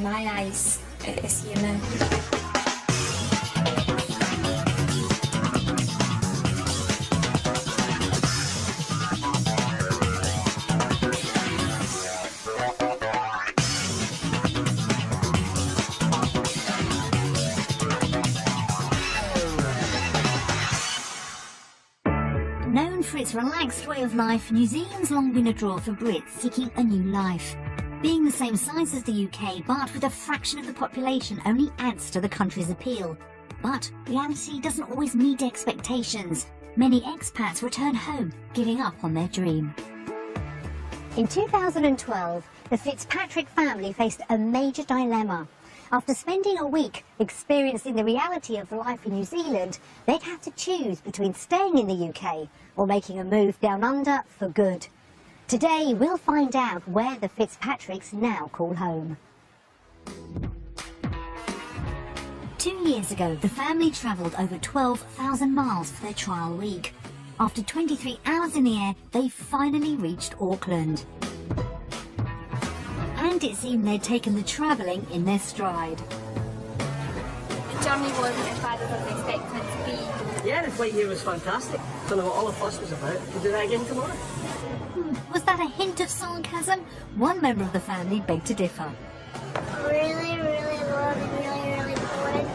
my eyes, it's here now. Known for its relaxed way of life, New Zealand's long been a draw for Brits seeking a new life. Being the same size as the UK, but with a fraction of the population, only adds to the country's appeal. But reality doesn't always meet expectations. Many expats return home, giving up on their dream. In 2012, the Fitzpatrick family faced a major dilemma. After spending a week experiencing the reality of life in New Zealand, they'd have to choose between staying in the UK or making a move down under for good. Today, we'll find out where the Fitzpatricks now call home. 2 years ago, the family travelled over 12,000 miles for their trial week. After 23 hours in the air, they finally reached Auckland. And it seemed they'd taken the travelling in their stride. The journey wasn't as bad as I was expecting it to be. Yeah, the flight here was fantastic. Don't know what all the fuss was about. We'll do that again tomorrow. Was that a hint of sarcasm? One member of the family begged to differ. Really, really long and really, really boring.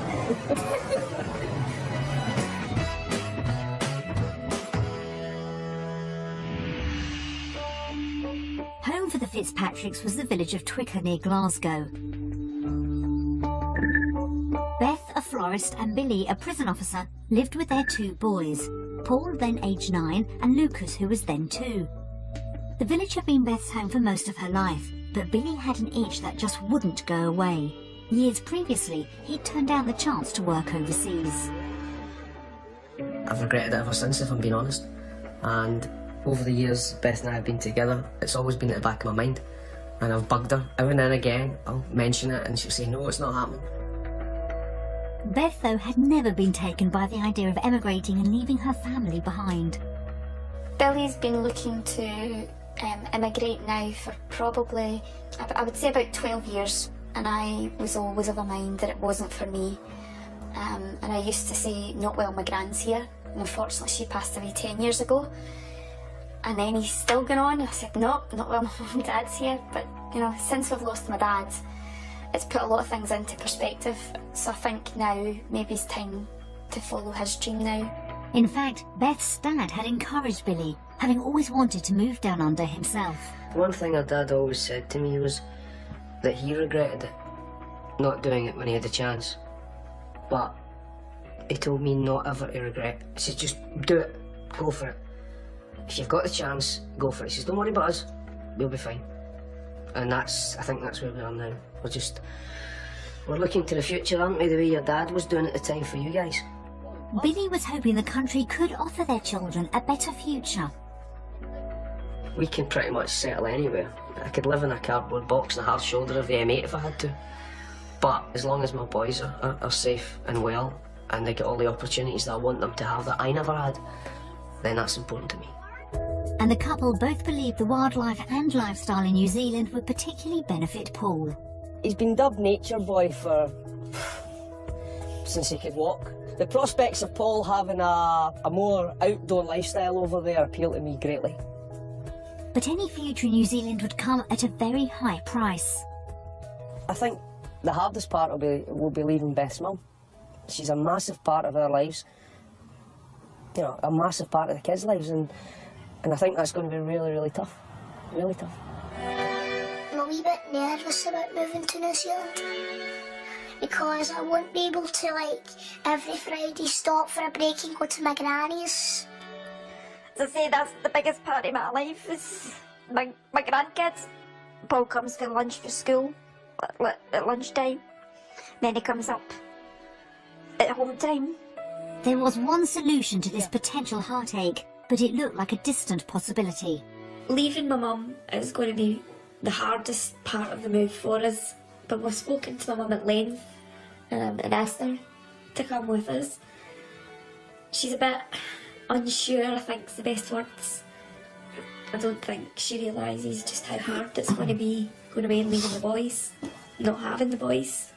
Home for the Fitzpatricks was the village of Twicker near Glasgow. Beth, a florist, and Billy, a prison officer, lived with their 2 boys, Paul, then aged 9, and Lucas, who was then 2. The village had been Beth's home for most of her life, but Billy had an itch that just wouldn't go away. Years previously, he'd turned down the chance to work overseas. I've regretted it ever since, if I'm being honest. And over the years Beth and I have been together, it's always been at the back of my mind. And I've bugged her. Every now and again, I'll mention it and she'll say, no, it's not happening. Beth, though, had never been taken by the idea of emigrating and leaving her family behind. Billy's been looking to immigrate now for probably, I would say about 12 years. And I was always of a mind that it wasn't for me. And I used to say, not while my gran's here. And unfortunately she passed away 10 years ago. And then he's still going on. I said, no, not while my mum and dad's here. But, you know, since we've lost my dad, it's put a lot of things into perspective. So I think now maybe it's time to follow his dream now. In fact, Beth's dad had encouraged Billy, having always wanted to move down under himself. One thing our dad always said to me was that he regretted it, not doing it when he had the chance. But he told me not ever to regret. He says, just do it, go for it. If you've got the chance, go for it. He says, don't worry about us, we'll be fine. And I think that's where we are now. We're looking to the future, aren't we, the way your dad was doing at the time for you guys. Billy was hoping the country could offer their children a better future. We can pretty much settle anywhere. I could live in a cardboard box in a hard shoulder of the M8 if I had to. But as long as my boys are safe and well, and they get all the opportunities that I want them to have that I never had, then that's important to me. And the couple both believed the wildlife and lifestyle in New Zealand would particularly benefit Paul. He's been dubbed Nature Boy since he could walk. The prospects of Paul having a more outdoor lifestyle over there appeal to me greatly. But any future in New Zealand would come at a very high price. I think the hardest part will be leaving Beth's mum. She's a massive part of our lives. You know, a massive part of the kids' lives, and I think that's going to be really, really tough. Really tough. I'm a wee bit nervous about moving to New Zealand because I won't be able to, like, every Friday stop for a break and go to my granny's. As I say, that's the biggest part of my life is my grandkids. Paul comes for lunch for school at lunchtime. Then he comes up at home time. There was one solution to this potential heartache, but it looked like a distant possibility. Leaving my mum is going to be the hardest part of the move for us, but we've spoken to my mum at length and asked her to come with us. She's a bit unsure, I think is the best words. I don't think she realises just how hard it's going to be leaving the boys. not having the boys.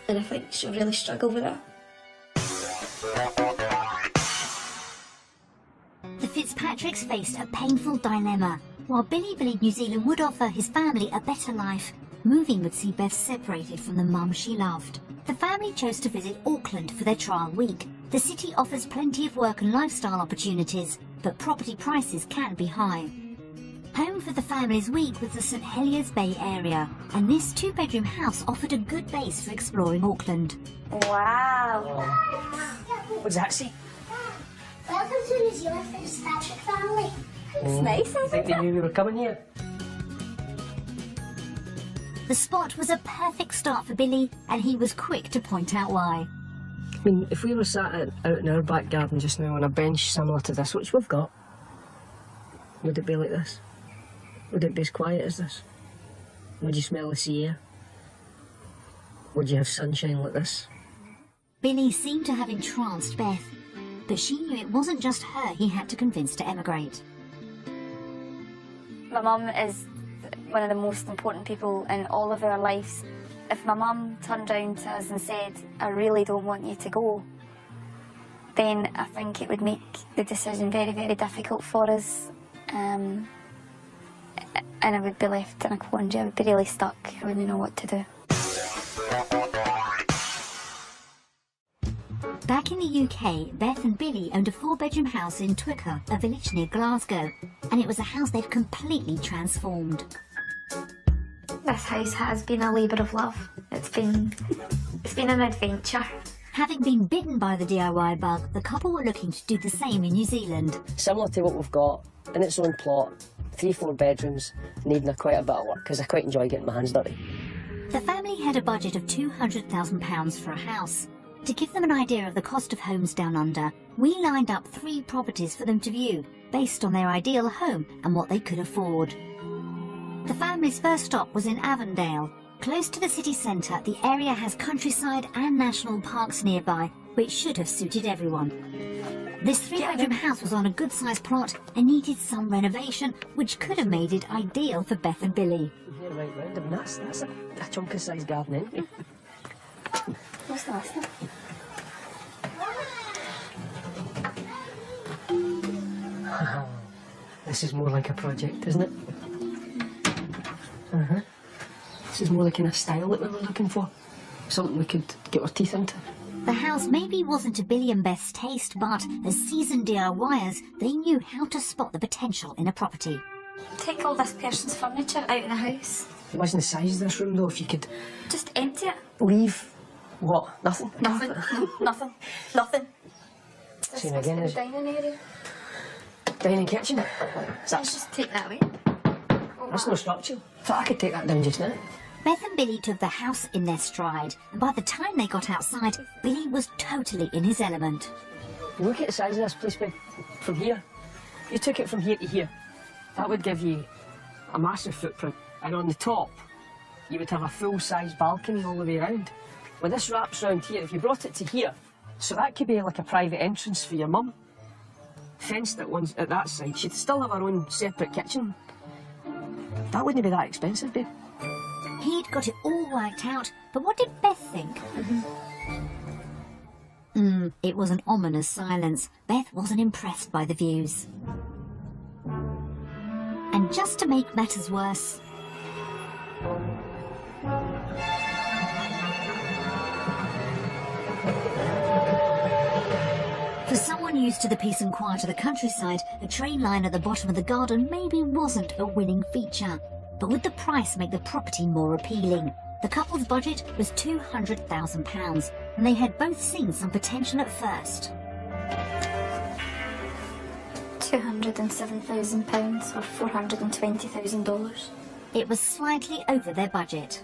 And I think she'll really struggle with it. The Fitzpatricks faced a painful dilemma. While Billy believed New Zealand would offer his family a better life, moving would see Beth separated from the mum she loved. The family chose to visit Auckland for their trial week. The city offers plenty of work and lifestyle opportunities, but property prices can be high. Home for the family's week was the St Heliers Bay area, and this two-bedroom house offered a good base for exploring Auckland. Wow! What's that, see? Welcome to New Zealand, Fitzpatrick family. It's nice, I isn't think they it? knew we were coming here. The spot was a perfect start for Billy, and he was quick to point out why. I mean, if we were sat out in our back garden just now on a bench similar to this, which we've got, would it be like this? Would it be as quiet as this? Would you smell the sea air? Would you have sunshine like this? Billy seemed to have entranced Beth, but she knew it wasn't just her he had to convince to emigrate. My mum is one of the most important people in all of our lives. If my mum turned round to us and said, I really don't want you to go, then I think it would make the decision very, very difficult for us. And I would be left in a quandary. I would be really stuck. I wouldn't know what to do. Back in the UK, Beth and Billy owned a 4-bedroom house in Twicker, a village near Glasgow, and it was a house they'd completely transformed. This house has been a labour of love. It's been an adventure. Having been bitten by the DIY bug, the couple were looking to do the same in New Zealand. Similar to what we've got, in its own plot, 3-4 bedrooms, needing quite a bit of work, because I quite enjoy getting my hands dirty. The family had a budget of £200,000 for a house. To give them an idea of the cost of homes down under, we lined up 3 properties for them to view, based on their ideal home and what they could afford. The family's first stop was in Avondale. Close to the city centre, the area has countryside and national parks nearby, which should have suited everyone. This 3-bedroom house was on a good-sized plot and needed some renovation, which could have made it ideal for Beth and Billy. Yeah, right round. I mean, that's a chunky sized garden anyway. What's the last one? This is more like a project, isn't it? This is more the kind of style that we were looking for. Something we could get our teeth into. The house maybe wasn't to Billy and Beth's taste, but as seasoned DIYers, they knew how to spot the potential in a property. Take all this person's furniture out of the house. Imagine the size of this room though, if you could Just empty it. leave. What? Nothing? Nothing. Nothing. Nothing. This Same must again, be is the dining area. dining kitchen. Let's That's just take that away. no structure. I thought I could take that down just now. Beth and Billy took the house in their stride, and by the time they got outside, Billy was totally in his element. Look at the size of this place, babe. From here. You took it from here to here. That would give you a massive footprint. And on the top, you would have a full-size balcony all the way around. When this wraps round here, if you brought it to here, so that could be like a private entrance for your mum. Fenced at that side. She'd still have her own separate kitchen. That wouldn't be that expensive, babe. He'd got it all worked out, but what did Beth think? It was an ominous silence. Beth wasn't impressed by the views. And just to make matters worse, for someone used to the peace and quiet of the countryside, a train line at the bottom of the garden maybe wasn't a winning feature. But would the price make the property more appealing? The couple's budget was £200,000, and they had both seen some potential at first. £207,000 or $420,000. It was slightly over their budget.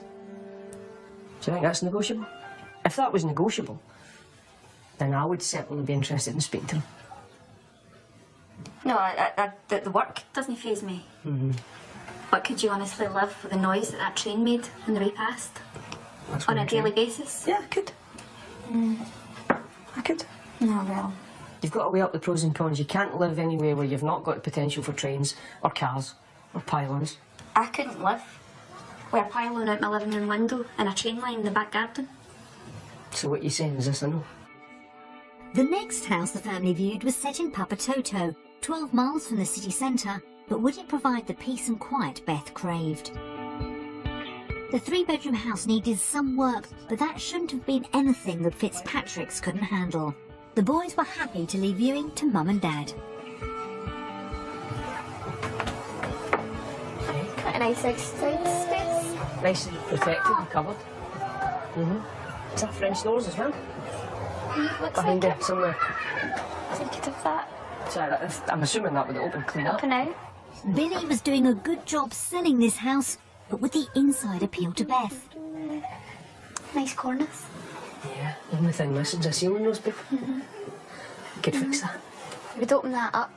Do you think that's negotiable? If that was negotiable, then I would certainly be interested in speaking to them. No, the work doesn't faze me. But could you honestly live with the noise that train made on the way past? On a daily basis? Yeah, I could. I could. No, well. You've got to weigh up the pros and cons. You can't live anywhere where you've not got the potential for trains or cars or pylons. I couldn't live with a pylon out my living room window and a train line in the back garden. So what you're saying is this, I know. The next house the family viewed was set in Papatoetoe, 12 miles from the city centre, but would it provide the peace and quiet Beth craved? The 3-bedroom house needed some work, but that shouldn't have been anything the Fitzpatricks couldn't handle. The boys were happy to leave viewing to Mum and Dad. Quite a nice outside space. Nice and protected and covered. Is that French doors as well? Looks Behind like you, somewhere. I think it of that. Sorry, I'm assuming that would open clean up. Up and out. Billy was doing a good job selling this house, but would the inside appeal to Beth? Nice cornice. Yeah, the only thing missing is a ceiling rose paper. Could fix that. We'd open that up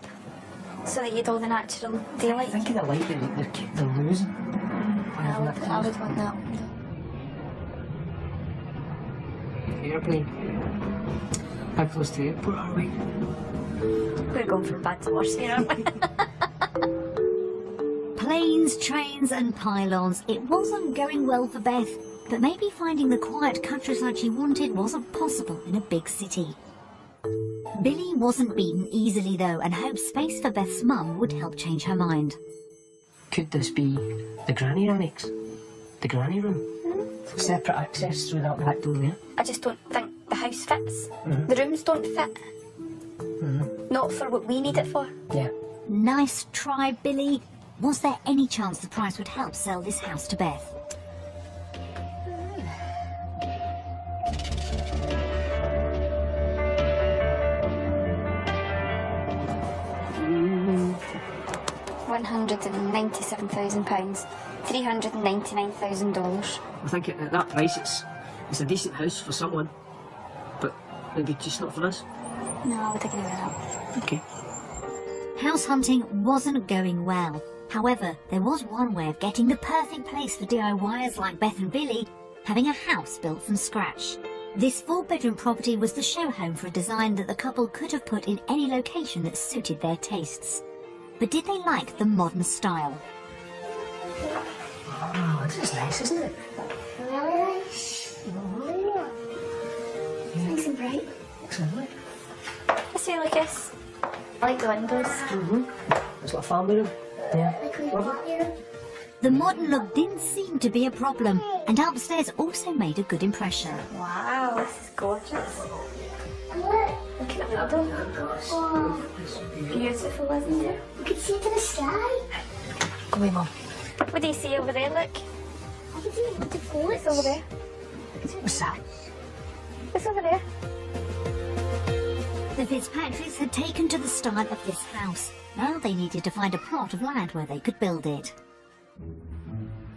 so that you'd all the natural daylight. Think of the light they're losing. I would want that window. Airplane. How close to the airport are we? We're going from bad to worse here, aren't we? Planes, trains and pylons. It wasn't going well for Beth, but maybe finding the quiet countryside she wanted wasn't possible in a big city. Billy wasn't beaten easily though, and hoped space for Beth's mum would help change her mind. Could this be the granny annex? The granny room? Separate access through that back door there? I just don't think the house fits. The rooms don't fit. Not for what we need it for. Yeah. Nice try, Billy. Was there any chance the price would help sell this house to Beth? £197,000, $399,000. I think at that price it's a decent house for someone, but maybe just not for us. No, I would agree with that. Okay. House hunting wasn't going well. However, there was one way of getting the perfect place for DIYers like Beth and Billy, having a house built from scratch. This 4-bedroom property was the show home for a design that the couple could have put in any location that suited their tastes. But did they like the modern style? Oh, this is nice, isn't it? Really nice. Nice and bright. Excellent. Let's see, Lucas. I like the windows. It's like a family room. Yeah. Like we bought here. The modern look didn't seem to be a problem, and upstairs also made a good impression. Wow, this is gorgeous. Look, Look at the window. oh, Beautiful, isn't it? you can see to the sky. Come here, Mum. What do you see over there? Look. I can see the forest. It's over there. What's that? It's over there. The Fitzpatricks had taken to the style of this house. Now they needed to find a plot of land where they could build it.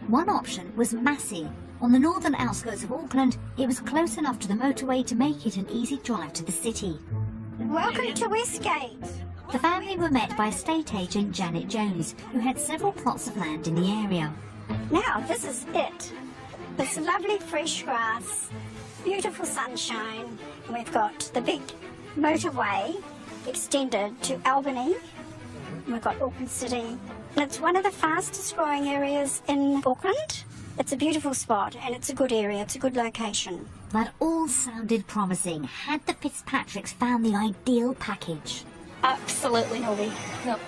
One option was Massey. On the northern outskirts of Auckland, it was close enough to the motorway to make it an easy drive to the city. Welcome to Westgate. The family were met by estate agent Janet Jones, who had several plots of land in the area. Now, this is it. This lovely fresh grass, beautiful sunshine. We've got the big motorway extended to Albany. We've got Auckland City. And it's one of the fastest growing areas in Auckland. It's a beautiful spot and it's a good area, it's a good location. That all sounded promising. Had the Fitzpatricks found the ideal package? Absolutely no way. No.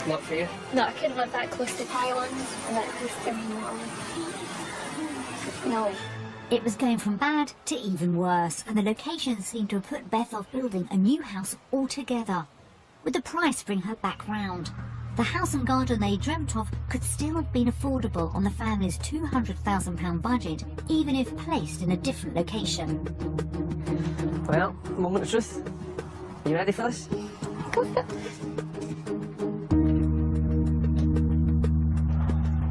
Not for you. No, I couldn't live that close to pylons and that close to no way. It was going from bad to even worse, and the location seemed to have put Beth off building a new house altogether. Would the price bring her back round? The house and garden they dreamt of could still have been affordable on the family's £200,000 budget, even if placed in a different location. Well, moment of truth. Are you ready for this? Go for it.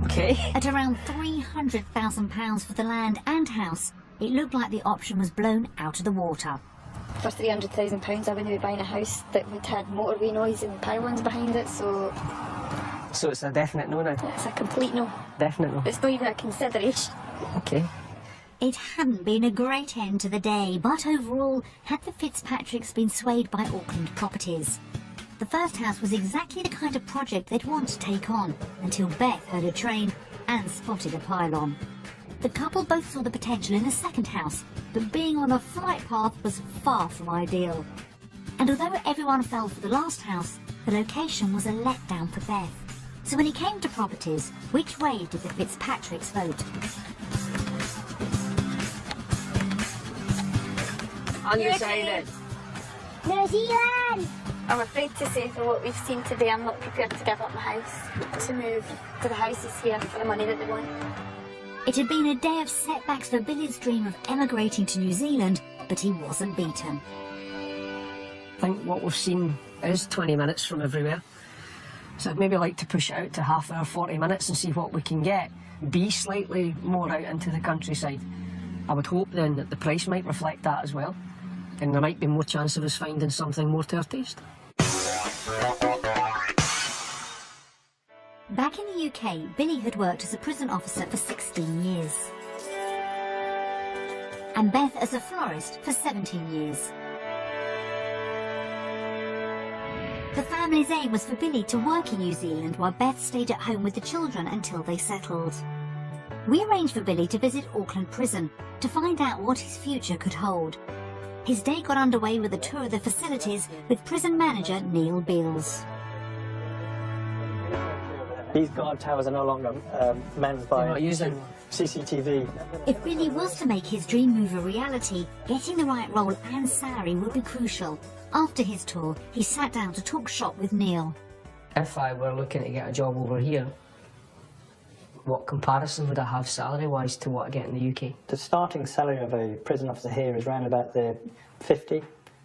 Okay. At around £300,000 for the land and house, it looked like the option was blown out of the water. For £300,000, I wouldn't be buying a house that would have motorway noise and pylons behind it, so So it's a definite no now? it's a complete no. Definite no. It's not even a consideration. Okay. It hadn't been a great end to the day, but overall, had the Fitzpatricks been swayed by Auckland properties? The first house was exactly the kind of project they'd want to take on, until Beth heard a train and spotted a pylon. The couple both saw the potential in a second house, but being on a flight path was far from ideal. And although everyone fell for the last house, the location was a letdown for Beth. So when it came to properties, which way did the Fitzpatricks vote? Undecided. New Zealand! I'm afraid to say for what we've seen today, I'm not prepared to give up my house, to move to the houses here for the money that they want. It had been a day of setbacks for Billy's dream of emigrating to New Zealand, but he wasn't beaten. I think what we've seen is 20 minutes from everywhere. So I'd maybe like to push it out to half hour, 40 minutes and see what we can get. Be slightly more out into the countryside. I would hope then that the price might reflect that as well. And there might be more chance of us finding something more to our taste. Back in the UK, Billy had worked as a prison officer for 16 years. And Beth as a florist for 17 years. The family's aim was for Billy to work in New Zealand while Beth stayed at home with the children until they settled. We arranged for Billy to visit Auckland prison to find out what his future could hold. His day got underway with a tour of the facilities with prison manager Neil Beals. These guard towers are no longer manned by using CCTV. If Billy was to make his dream move a reality, getting the right role and salary would be crucial. After his tour, he sat down to talk shop with Neil. If I were looking to get a job over here, what comparison would I have salary-wise to what I get in the UK? The starting salary of a prison officer here is around about the 50,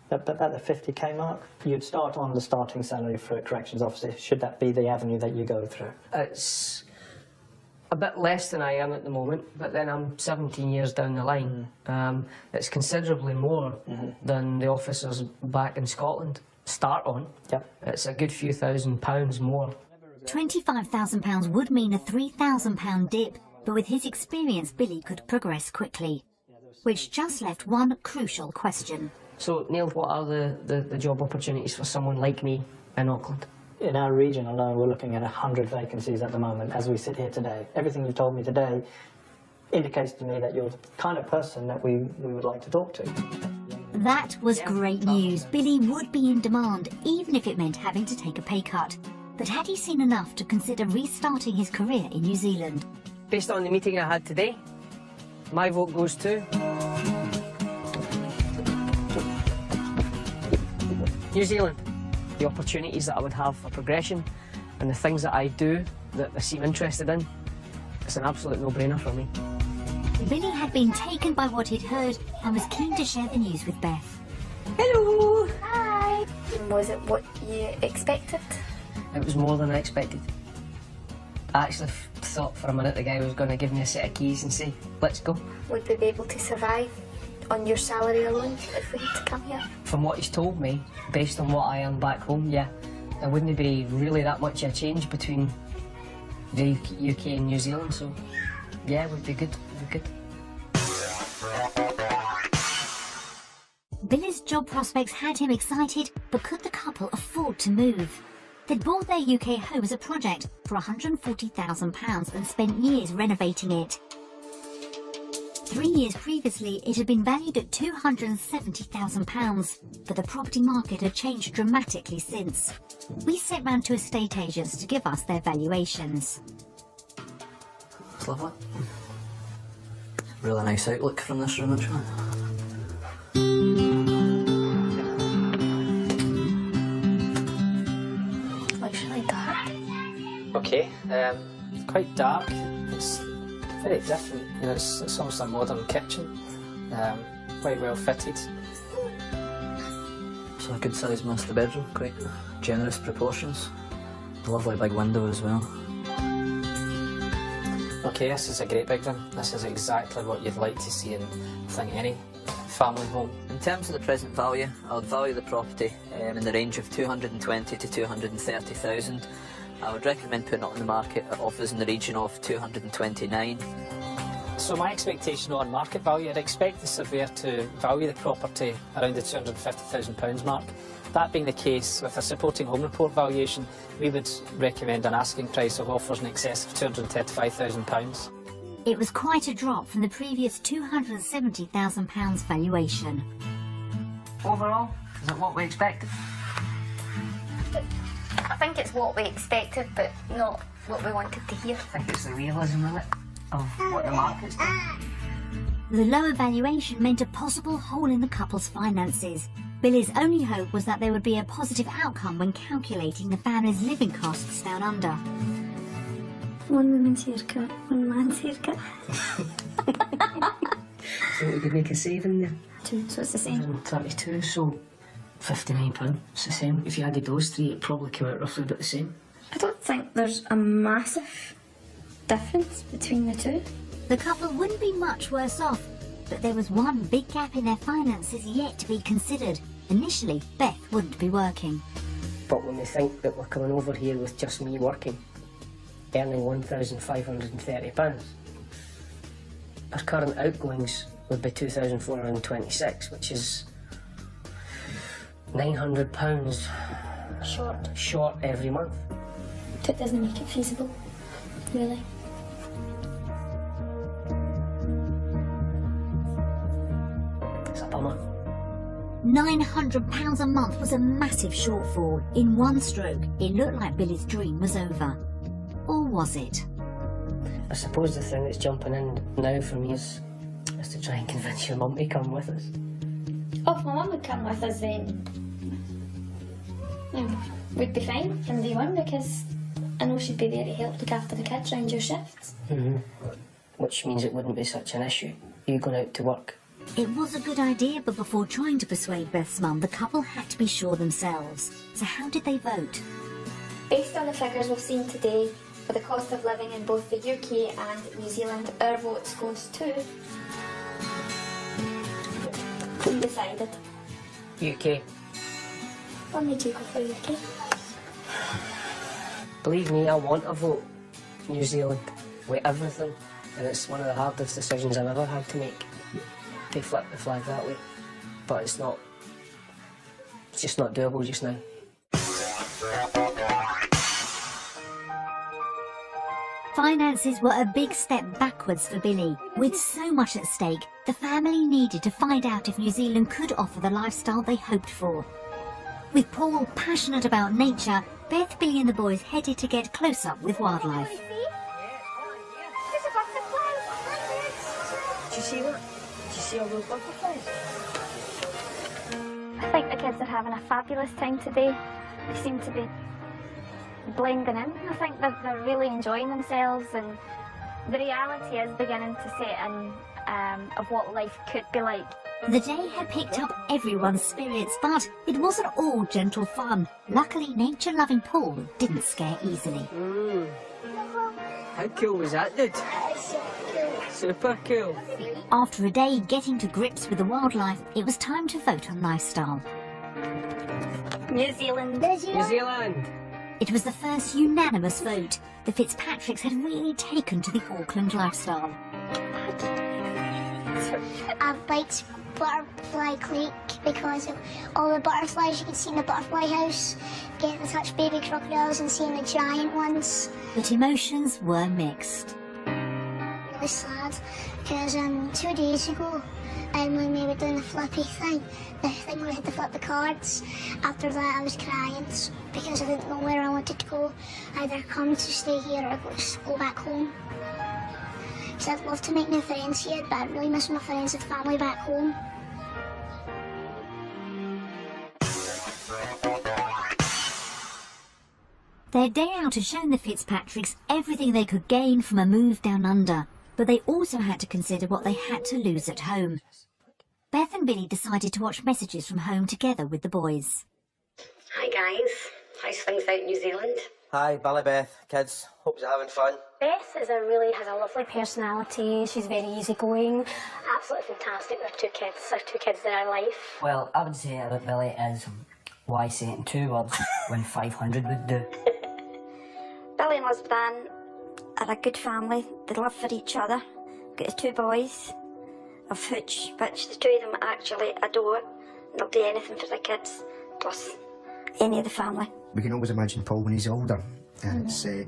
about the 50k mark. You'd start on the starting salary for a corrections officer, should that be the avenue that you go through. It's a bit less than I am at the moment, but then I'm 17 years down the line. It's considerably more than the officers back in Scotland start on. Yep. It's a good few £1,000s more. £25,000 would mean a £3,000 dip, but with his experience, Billy could progress quickly. Which just left one crucial question. So, Neil, what are the job opportunities for someone like me in Auckland? In our region alone, we're looking at 100 vacancies at the moment as we sit here today. Everything you've told me today indicates to me that you're the kind of person that we would like to talk to. That was great news. Billy would be in demand, even if it meant having to take a pay cut. But had he seen enough to consider restarting his career in New Zealand? Based on the meeting I had today, my vote goes to New Zealand. The opportunities that I would have for progression and the things that I do that I seem interested in, it's an absolute no-brainer for me. Billy had been taken by what he'd heard and was keen to share the news with Beth. Hello! Hi! Was it what you expected? It was more than I expected. I actually thought for a minute the guy was going to give me a set of keys and say, let's go. Would we be able to survive on your salary alone if we had to come here? From what he's told me, based on what I earn back home, yeah, there wouldn't be really that much of a change between the UK and New Zealand, so yeah, it would be good, Billy's job prospects had him excited, but could the couple afford to move? They'd bought their UK home as a project for £140,000 and spent years renovating it. 3 years previously, it had been valued at £270,000, but the property market had changed dramatically since. We sent round to estate agents to give us their valuations. It's lovely. Really nice outlook from this room, actually. Looks really dark. Okay, it's quite dark. It's very different. You know, it's almost a modern kitchen. Quite well fitted. It's a good sized master bedroom, quite generous proportions. A lovely big window as well. Okay, this is a great big room. This is exactly what you'd like to see in, I think, any family home. In terms of the present value, I would value the property in the range of 220 to 230,000. I would recommend putting it on the market at offers in the region of 229. So my expectation on market value, I'd expect the surveyor to value the property around the £250,000 mark. That being the case, with a supporting home report valuation, we would recommend an asking price of offers in excess of £235,000. It was quite a drop from the previous £270,000 valuation. Overall, is it what we expected? I think it's what we expected, but not what we wanted to hear. I think it's the realism of it, of what the market's doing. The lower valuation meant a possible hole in the couple's finances. Billy's only hope was that there would be a positive outcome when calculating the family's living costs down under. One woman's haircut, one man's haircut. So we could make a saving there. 2, so it's the same. 32, so £59. It's the same. If you added those three, it'd probably come out roughly about the same. I don't think there's a massive difference between the two. The couple wouldn't be much worse off, but there was one big gap in their finances yet to be considered. Initially, Beth wouldn't be working. But when we think that we're coming over here with just me working, earning £1,530, our current outgoings would be £2,426, which is £900 short every month. It doesn't make it feasible, really. It's a bummer. £900 a month was a massive shortfall. In one stroke, it looked like Billy's dream was over. Or was it? I suppose the thing that's jumping in now for me is to try and convince your mum to come with us. Oh, if my mum would come with us, then we'd be fine from day one, because I know she'd be there to help look after the kids round your shifts. Which means it wouldn't be such an issue, you going out to work. It was a good idea, but before trying to persuade Beth's mum, the couple had to be sure themselves. So how did they vote? Based on the figures we've seen today, for the cost of living in both the UK and New Zealand, our votes goes to... We decided. UK. What made you go for UK? Believe me, I want a vote. New Zealand, with everything. And it's one of the hardest decisions I've ever had to make. To flip the flag that way. But it's just not doable just now. Finances were a big step backwards for Billy. With so much at stake, the family needed to find out if New Zealand could offer the lifestyle they hoped for. With Paul passionate about nature, Beth, Billy and the boys headed to get close up with wildlife. Did you see that? Did you see all those butterflies? I think the kids are having a fabulous time today. They seem to be blending in. I think that they're really enjoying themselves, and the reality is beginning to set in of what life could be like. The day had picked up everyone's spirits, but it wasn't all gentle fun. Luckily, nature-loving Paul didn't scare easily. How cool was that, dude? Super cool. After a day getting to grips with the wildlife, it was time to vote on lifestyle. New Zealand. New Zealand! It was the first unanimous vote. The Fitzpatricks had really taken to the Auckland lifestyle. I've liked Butterfly Creek because of all the butterflies you can see in the butterfly house, getting to touch baby crocodiles and seeing the giant ones. But emotions were mixed. Really sad because 2 days ago, when we were doing the flippy thing, the thing where we had to flip the cards, after that I was crying because I didn't know where I wanted to go. Either come to stay here or go back home. So I'd love to make new friends here, but I really miss my friends and family back home. Their day out had shown the Fitzpatricks everything they could gain from a move down under, but they also had to consider what they had to lose at home. Beth and Billy decided to watch messages from home together with the boys. Hi guys, how's things out in New Zealand? Hi, Billy, Beth, kids, hope you're having fun. Beth has a lovely personality. She's very easygoing, absolutely fantastic with two kids in her life. Well, I would say about Billy is why say it in 2 words when 500 would do. Billy and Liz Dan are a good family. They love for each other. got 2 boys of which the 2 of them actually adore. They'll do anything for the kids, plus any of the family. We can always imagine Paul when he's older, and it's the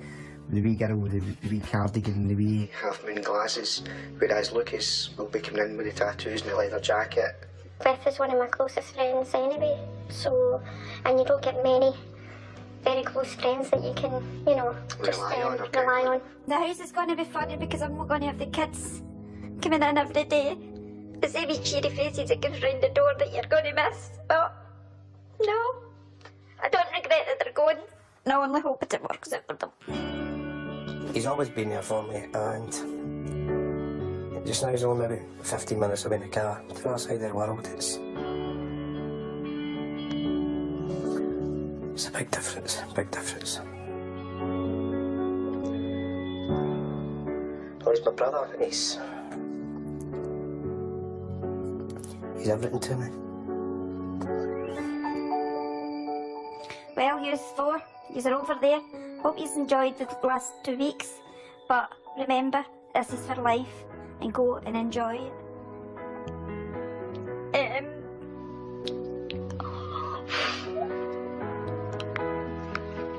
wee girl with the wee cardigan, the wee half-moon glasses, whereas Lucas will be coming in with the tattoos and the leather jacket. Beth is one of my closest friends anyway, so, and you don't get many very close friends that you can, you know, just rely on. The house is going to be funny because I'm not going to have the kids coming in every day. The same wee cheery faces that comes round the door that you're going to miss. But no, I don't regret that they're going. And I only hope that it works out for them. He's always been there for me, and just now he's only maybe 15 minutes away in the car to the other side of the world. It's a big difference, big difference. Well, he's my brother, and he's everything to me. Well, here's 4. You're over there. Hope you've enjoyed the last 2 weeks. But remember, this is for life, and go and enjoy it.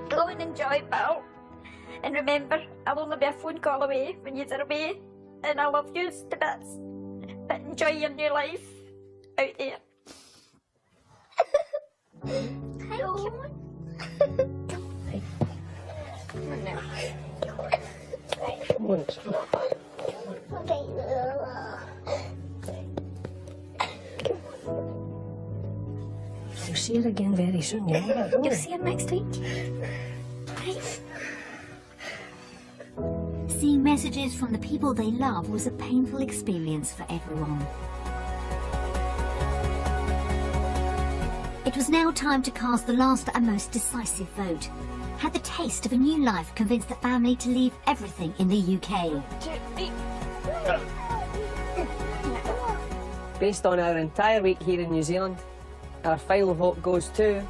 Go and enjoy, pal. And remember, I'll only be a phone call away when you're away. And I love you to bits. But enjoy your new life out there. Hi, come on. Come on now. Come on. You'll see her again very soon, yeah? You'll see her next week. Right. Seeing messages from the people they love was a painful experience for everyone. It was now time to cast the last and most decisive vote. Had the taste of a new life convinced the family to leave everything in the UK? Based on our entire week here in New Zealand, our final vote goes to...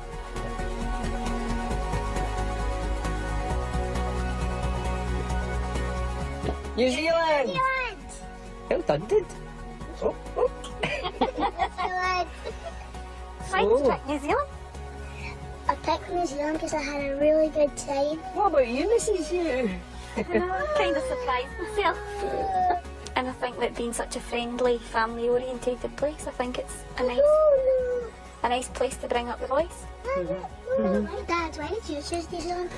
New Zealand! New Zealand! Well done, dude. Oh. Why did you pick New Zealand? I picked New Zealand because I had a really good time. What about you, Mrs. You? Kind of surprised myself. And I think that being such a friendly, family-orientated place, I think it's a nice place to bring up the boys. Dad, why did you choose New Zealand?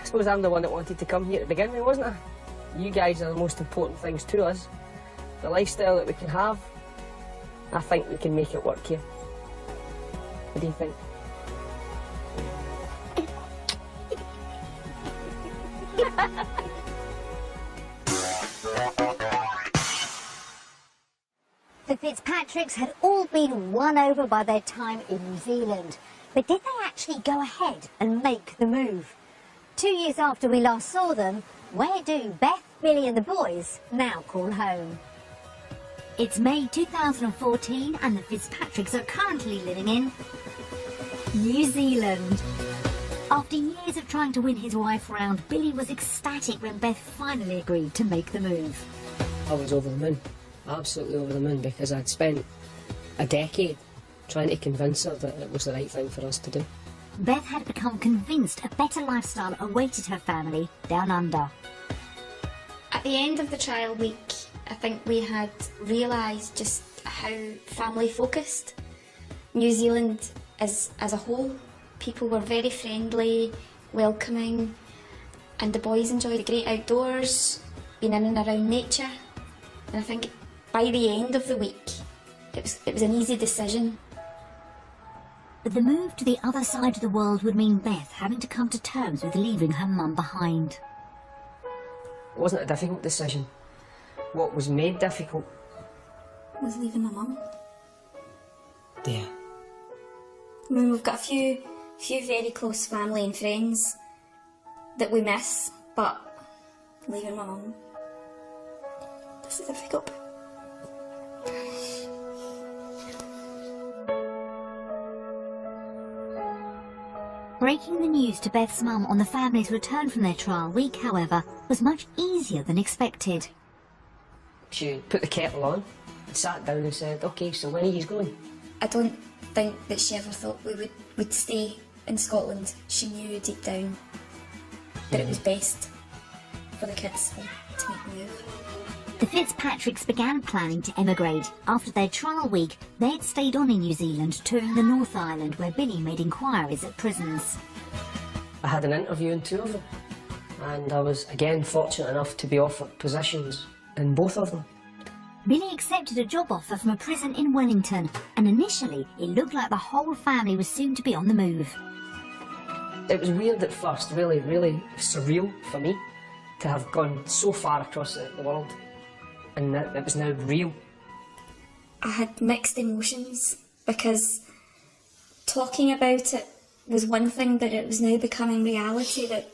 I suppose I'm the one that wanted to come here to begin with, wasn't I? You guys are the most important things to us. The lifestyle that we can have, I think we can make it work here. What do you think? The Fitzpatricks had all been won over by their time in New Zealand. But did they actually go ahead and make the move? 2 years after we last saw them, where do Beth, Billy and the boys now call home? It's May 2014 and the Fitzpatricks are currently living in New Zealand. After years of trying to win his wife round, Billy was ecstatic when Beth finally agreed to make the move. I was over the moon, absolutely over the moon, because I'd spent a decade trying to convince her that it was the right thing for us to do. Beth had become convinced a better lifestyle awaited her family down under. At the end of the trial week, I think we had realised just how family-focused New Zealand is as a whole. People were very friendly, welcoming, and the boys enjoyed the great outdoors, being in and around nature. And I think by the end of the week, it was an easy decision. But the move to the other side of the world would mean Beth having to come to terms with leaving her mum behind. It wasn't a difficult decision. What was made difficult Was leaving my mum. Yeah. I mean, we've got a few very close family and friends that we miss, but leaving my mum, this is difficult. Breaking the news to Beth's mum on the family's return from their trial week, however, was much easier than expected. She put the kettle on, sat down and said, "OK, so when are you going?" I don't think that she ever thought we would stay in Scotland. She knew deep down that it was best for the kids to make the move. The Fitzpatricks began planning to emigrate. After their trial week, they'd stayed on in New Zealand, touring the North Island, where Billy made inquiries at prisons. I had an interview in 2 of them, and I was again fortunate enough to be offered positions in both of them. Billy accepted a job offer from a prison in Wellington, and initially it looked like the whole family was soon to be on the move. It was weird at first, really, really surreal for me to have gone so far across the world, and that it was now real. I had mixed emotions because talking about it was one thing, but it was now becoming reality that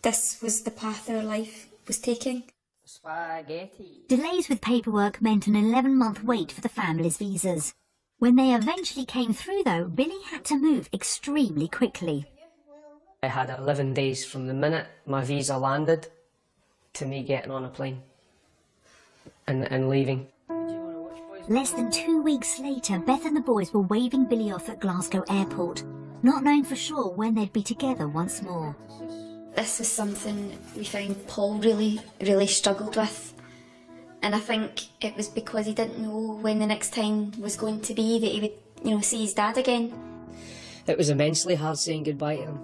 this was the path our life was taking. Spaghetti. Delays with paperwork meant an 11-month wait for the family's visas. When they eventually came through, though, Billy had to move extremely quickly. I had 11 days from the minute my visa landed to me getting on a plane and leaving. Less than 2 weeks later, Beth and the boys were waving Billy off at Glasgow Airport, not knowing for sure when they'd be together once more. This was something we found Paul really struggled with. And I think it was because he didn't know when the next time was going to be that he would, see his dad again. It was immensely hard saying goodbye to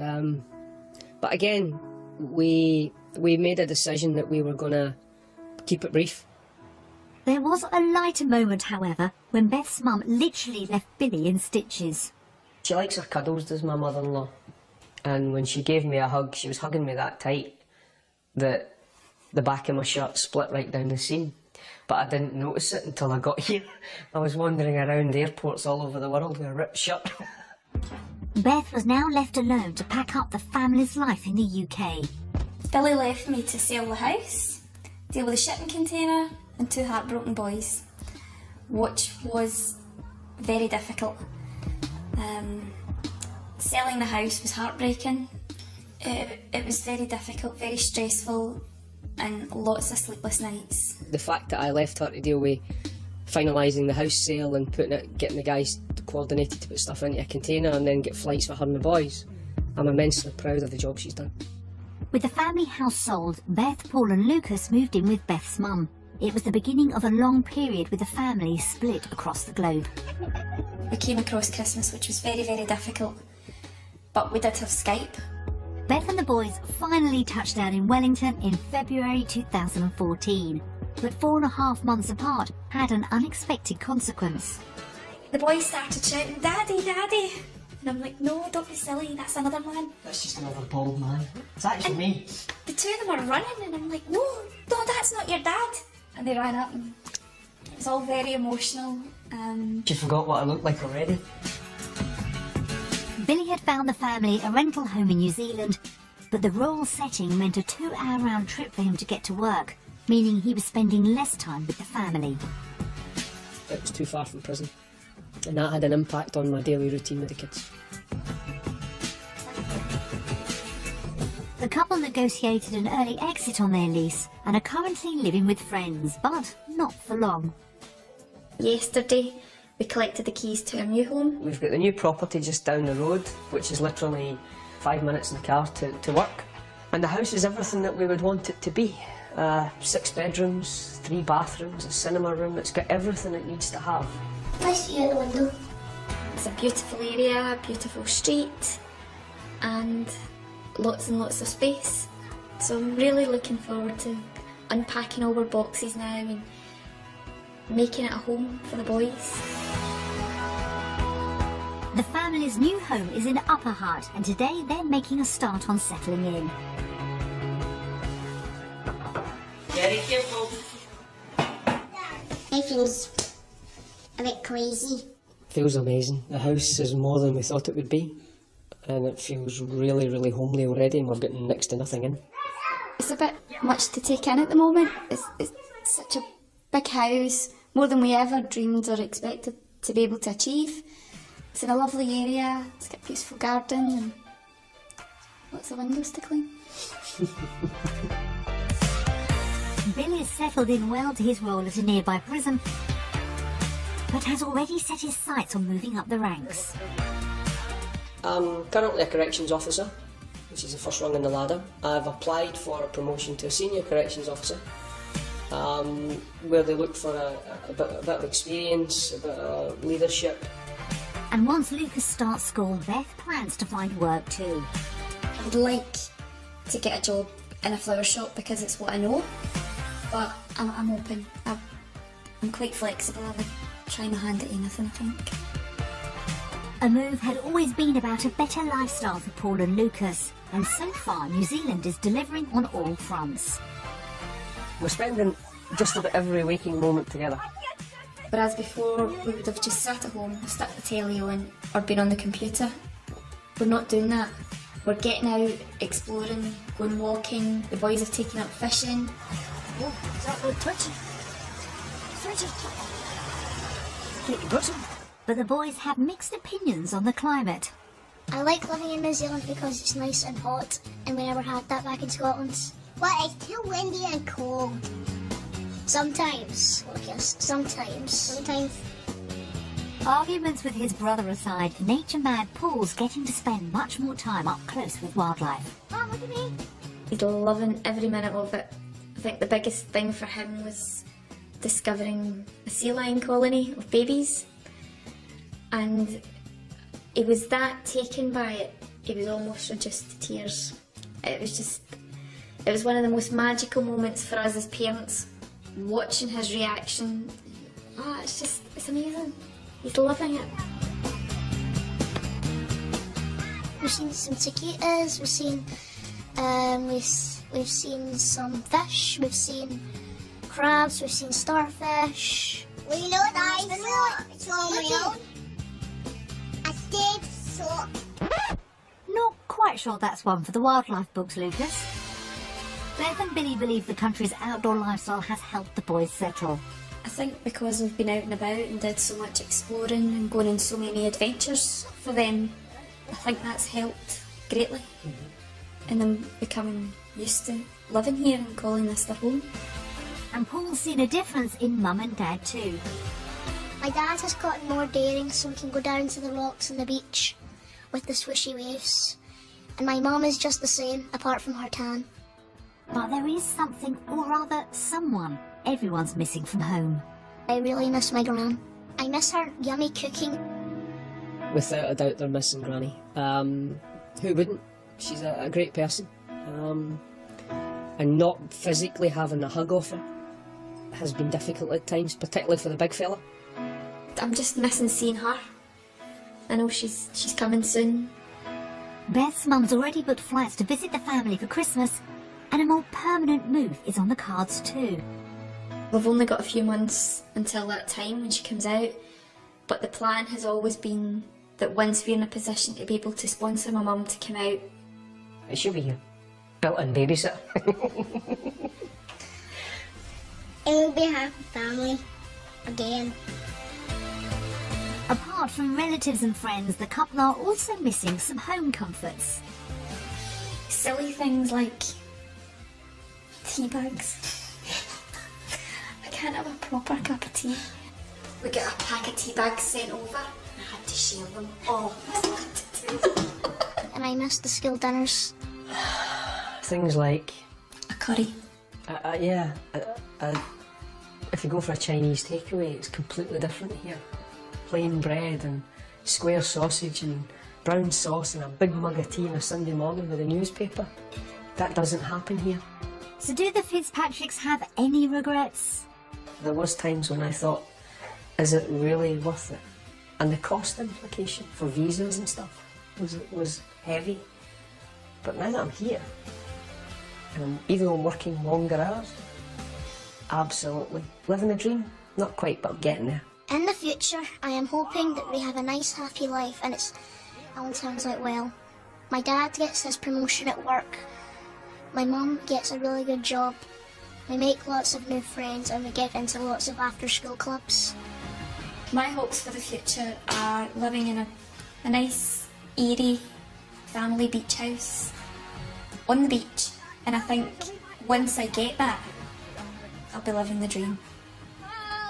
him. But again, we made a decision that we were going to keep it brief. There was a lighter moment, however, when Beth's mum literally left Billy in stitches. She likes her cuddles, does my mother-in-law. And when she gave me a hug, she was hugging me that tight that the back of my shirt split right down the seam. But I didn't notice it until I got here. I was wandering around airports all over the world with a ripped shirt. Beth was now left alone to pack up the family's life in the UK. Billy left me to sell the house, deal with the shipping container and 2 heartbroken boys, which was very difficult. Selling the house was heartbreaking. It was very difficult, very stressful, and lots of sleepless nights. The fact that I left her to deal with finalising the house sale and getting the guys coordinated to put stuff into a container and then get flights for her and the boys, I'm immensely proud of the job she's done. With the family house sold, Beth, Paul and Lucas moved in with Beth's mum. It was the beginning of a long period with the family split across the globe. We came across Christmas, which was very difficult, but we did have Skype. Beth and the boys finally touched down in Wellington in February 2014, but 4.5 months apart had an unexpected consequence. The boys started shouting, "Daddy, Daddy!" And I'm like, "No, don't be silly, that's another man." That's just another bald man. It's actually me. The 2 of them are running and I'm like, no, that's not your dad. And they ran up and it was all very emotional. She forgot what I looked like already. Billy had found the family a rental home in New Zealand, but the rural setting meant a 2-hour round trip for him to get to work, meaning he was spending less time with the family. It was too far from prison, and that had an impact on my daily routine with the kids. The couple negotiated an early exit on their lease and are currently living with friends, but not for long. Yesterday, we collected the keys to our new home. We've got the new property just down the road, which is literally 5 minutes in the car to work. And the house is everything that we would want it to be. 6 bedrooms, 3 bathrooms, a cinema room. It's got everything it needs to have. Nice view out the window. It's a beautiful area, a beautiful street, and lots and lots of space. So I'm really looking forward to unpacking all our boxes now and making it a home for the boys. The family's new home is in Upper Hutt, and today they're making a start on settling in. Very careful. It feels a bit crazy. Feels amazing. The house is more than we thought it would be, and it feels really homely already, and we're getting next to nothing in. It's a bit much to take in at the moment. It's such a big house, more than we ever dreamed or expected to be able to achieve. It's in a lovely area, it's got a beautiful garden and lots of windows to clean. Billy has settled in well to his role at a nearby prison, but has already set his sights on moving up the ranks. I'm currently a corrections officer, which is the first rung in the ladder. I've applied for a promotion to a senior corrections officer, where they look for a bit of experience, a bit of leadership. And once Lucas starts school, Beth plans to find work too. I would like to get a job in a flower shop because it's what I know, but I'm open. I'm quite flexible. I would try my hand at anything, I think. A move had always been about a better lifestyle for Paul and Lucas, and so far New Zealand is delivering on all fronts. We're spending just about every waking moment together. Whereas before we would have just sat at home, stuck the telly on, or been on the computer. We're not doing that. We're getting out, exploring, going walking. The boys have taken up fishing. Oh, is that the twitchy? But the boys have mixed opinions on the climate. I like living in New Zealand because it's nice and hot, and we never had that back in Scotland. But it's too windy and cold. Sometimes, Lucas, sometimes. Arguments with his brother aside, nature-mad Paul's getting to spend much more time up close with wildlife. Mom, look at me. He's loving every minute of it. I think the biggest thing for him was discovering a sea lion colony of babies. And he was that taken by it, he was almost reduced to tears. It was one of the most magical moments for us as parents, watching his reaction. Oh, it's amazing. He's loving it. We've seen some cicadas, we've seen some fish, we've seen crabs, we've seen starfish. Well, you know what I saw on my own? A dead sock. Not quite sure that's one for the wildlife books, Lucas. Beth and Billy believe the country's outdoor lifestyle has helped the boys settle. I think because we've been out and about and did so much exploring and going on so many adventures for them, I think that's helped greatly. And them becoming used to living here and calling this their home. And Paul's seen a difference in Mum and Dad too. My dad has gotten more daring so we can go down to the rocks and the beach with the swishy waves. And my mum is just the same, apart from her tan. But there is something, or rather someone, everyone's missing from home. I really miss my gran. I miss her yummy cooking. Without a doubt they're missing Granny. Who wouldn't? She's a great person. And not physically having a hug off her has been difficult at times, particularly for the big fella. I'm just missing seeing her. I know she's coming soon. Beth's mum's already booked flights to visit the family for Christmas, and a more permanent move is on the cards too. We've only got a few months until that time when she comes out, but the plan has always been that once we're in a position to be able to sponsor my mum to come out. She'll be here. Built-in babysitter. It will be a happy family again. Apart from relatives and friends, the couple are also missing some home comforts. Silly things like tea bags. I can't have a proper cup of tea. We got a pack of tea bags sent over. I had to share them all. And I miss the school dinners. Things like a curry. Yeah. If you go for a Chinese takeaway, it's completely different here. Plain bread and square sausage and brown sauce and a big mug of tea on a Sunday morning with a newspaper. That doesn't happen here. So do the Fitzpatricks have any regrets? There was times when I thought, is it really worth it? And the cost implication for visas and stuff was heavy. But now that I'm here, and even though I'm working longer hours, absolutely. Living a dream? Not quite, but I'm getting there. In the future, I am hoping that we have a nice, happy life, and it all turns out well. My dad gets his promotion at work. My mum gets a really good job. We make lots of new friends, and we get into lots of after-school clubs. My hopes for the future are living in a nice, eerie family beach house on the beach. And I think once I get that, I'll be living the dream.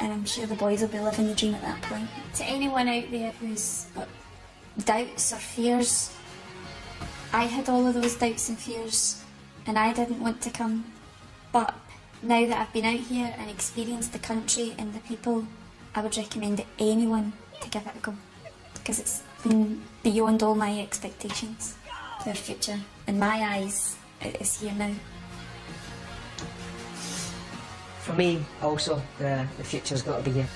And I'm sure the boys will be living the dream at that point. To anyone out there who's got doubts or fears, I had all of those doubts and fears and I didn't want to come. But now that I've been out here and experienced the country and the people, I would recommend anyone to give it a go. Because it's been beyond all my expectations. Their future, in my eyes, it is here now. For me, also, the future's got to be here.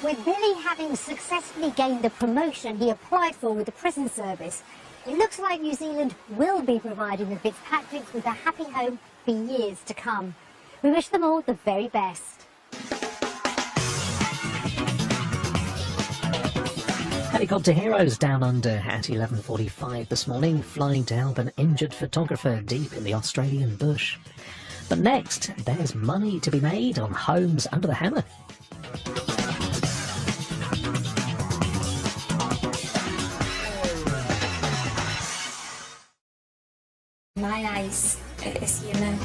With Billy having successfully gained the promotion he applied for with the prison service, it looks like New Zealand will be providing the Fitzpatricks with a happy home for years to come. We wish them all the very best. Helicopter heroes down under at 11:45 this morning, flying to help an injured photographer deep in the Australian bush. But next, there's money to be made on homes under the hammer. In my eyes, it is here now.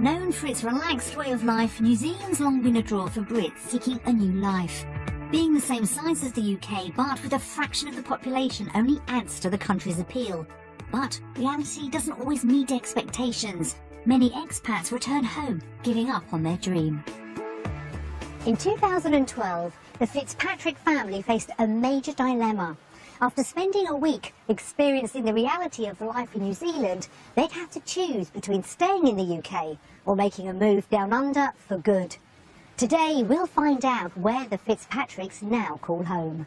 Known for its relaxed way of life, New Zealand's long been a draw for Brits seeking a new life. Being the same size as the UK, but with a fraction of the population, only adds to the country's appeal. But reality doesn't always meet expectations. Many expats return home, giving up on their dream. In 2012, the Fitzpatrick family faced a major dilemma. After spending a week experiencing the reality of life in New Zealand, they'd have to choose between staying in the UK or making a move down under for good. Today, we'll find out where the Fitzpatricks now call home.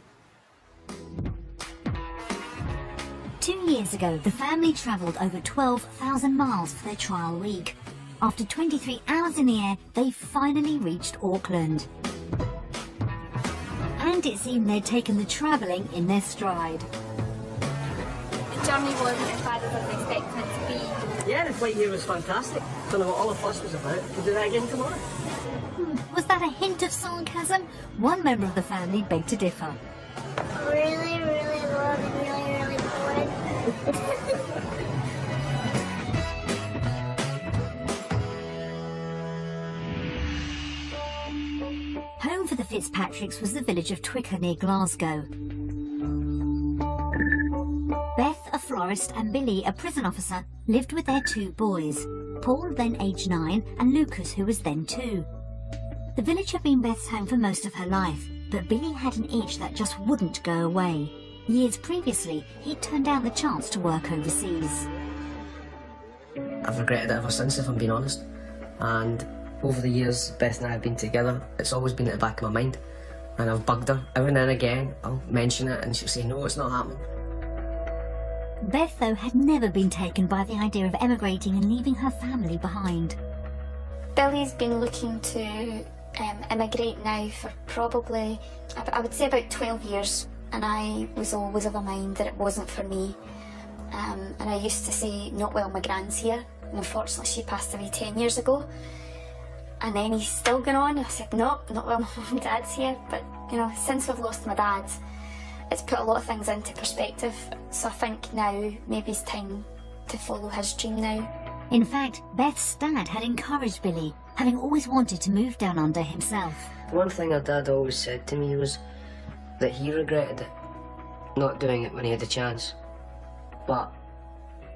2 years ago, the family travelled over 12,000 miles for their trial week. After 23 hours in the air, they finally reached Auckland. And it seemed they'd taken the travelling in their stride. The journey wasn't as bad as I was expecting it to be. Yeah, the flight here was fantastic. Don't know what all the fuss was about. We'll do that again tomorrow. Was that a hint of sarcasm? One member of the family begged to differ. Really, really long and really, really boring. Home for the Fitzpatricks was the village of Twicker near Glasgow. Beth, a florist, and Billy, a prison officer, lived with their 2 boys, Paul, then aged 9, and Lucas, who was then 2. The village had been Beth's home for most of her life, but Billy had an itch that just wouldn't go away. Years previously, he'd turned down the chance to work overseas. I've regretted it ever since, if I'm being honest. And over the years Beth and I have been together, it's always been at the back of my mind. And I've bugged her. Every now and again, I'll mention it and she'll say, no, it's not happening. Beth, though, had never been taken by the idea of emigrating and leaving her family behind. Billy's been looking to immigrate now for probably, I would say about 12 years. And I was always of a mind that it wasn't for me. And I used to say, not while my gran's here. And unfortunately she passed away 10 years ago. And then he's still going on. I said, no, not while my mum and dad's here. But, you know, since we've lost my dad, it's put a lot of things into perspective. So I think now maybe it's time to follow his dream now. In fact, Beth's dad had encouraged Billy, having always wanted to move down under himself. One thing our dad always said to me was that he regretted it, not doing it when he had the chance. But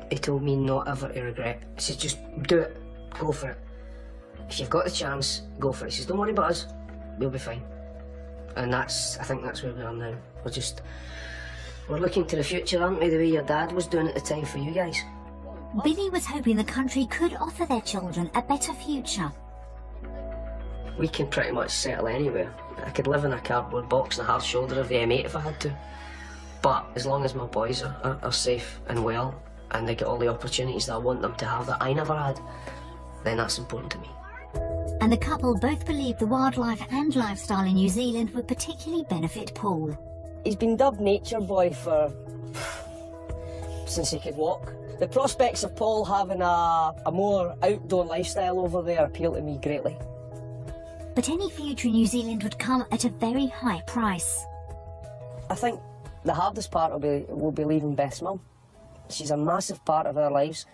he told me not ever to regret. He says, just do it, go for it. If you've got the chance, go for it. He says, don't worry about us, we'll be fine. And I think that's where we are now. We're looking to the future, aren't we, the way your dad was doing at the time for you guys. Billy was hoping the country could offer their children a better future. We can pretty much settle anywhere. I could live in a cardboard box and a hard shoulder of the M8 if I had to. But as long as my boys are safe and well, and they get all the opportunities that I want them to have that I never had, then that's important to me. And the couple both believed the wildlife and lifestyle in New Zealand would particularly benefit Paul. He's been dubbed Nature Boy for since he could walk. The prospects of Paul having a more outdoor lifestyle over there appeal to me greatly. But any future in New Zealand would come at a very high price. I think the hardest part will be leaving Beth's mum. She's a massive part of our lives.